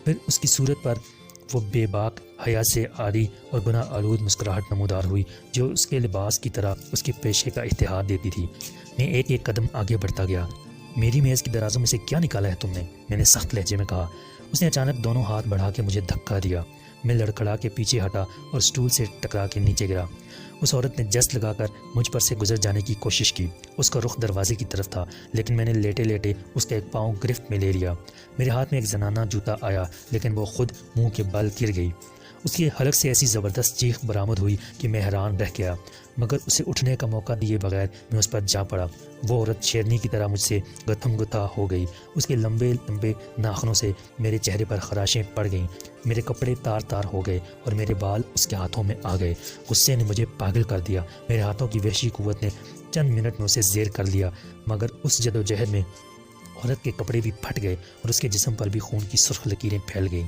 پھر اس کی صورت پر وہ بے باک حیا سے عاری اور گناہ آلود مسکراہٹ نمودار ہوئی جو اس کے لباس کی طرح اس کے پیشے کا اتحاد دیتی تھی۔ میں ایک ایک قدم آگے بڑھتا گیا۔ میری میز کی درازوں میں سے کیا نکالا ہے تم نے؟ میں نے سخت لہجے میں کہا۔ اس نے اچانک دونوں ہاتھ بڑھا کے مجھے دھکا دیا۔ میں لڑکھڑا کے پیچھے ہٹا اور سٹول سے ٹکرا کے نیچے گرا۔ اس عورت نے جست لگا کر مجھ پر سے گزر جانے کی کوشش کی۔ اس کا رخ دروازے کی طرف تھا، لیکن میں نے لیٹے لیٹے اس کا ایک پاؤں گرفت میں لے لیا۔ میرے ہاتھ میں ایک زنانہ جوتا آیا، لیکن وہ خود منہ کے بل گر گئی۔ اس کی حلق سے ایسی زبردست چیخ برآمد ہوئی کہ میں حیران رہ گیا، مگر اسے اٹھنے کا موقع دیے بغیر میں اس پر جا پڑا۔ وہ عورت شیرنی کی طرح مجھ سے گتھم گتھا ہو گئی۔ اس کے لمبے لمبے ناخنوں سے میرے چہرے پر خراشیں پڑ گئیں۔ میرے کپڑے تار تار ہو گئے اور میرے بال اس کے ہاتھوں میں آ گئے۔ غصے نے مجھے پاگل کر دیا۔ میرے ہاتھوں کی وحشی قوت نے چند منٹ میں اسے زیر کر لیا، مگر اس جد و جہد میں عورت کے کپڑے بھی پھٹ گئے اور اس کے جسم پر بھی خون کی سرخ لکیریں پھیل گئیں۔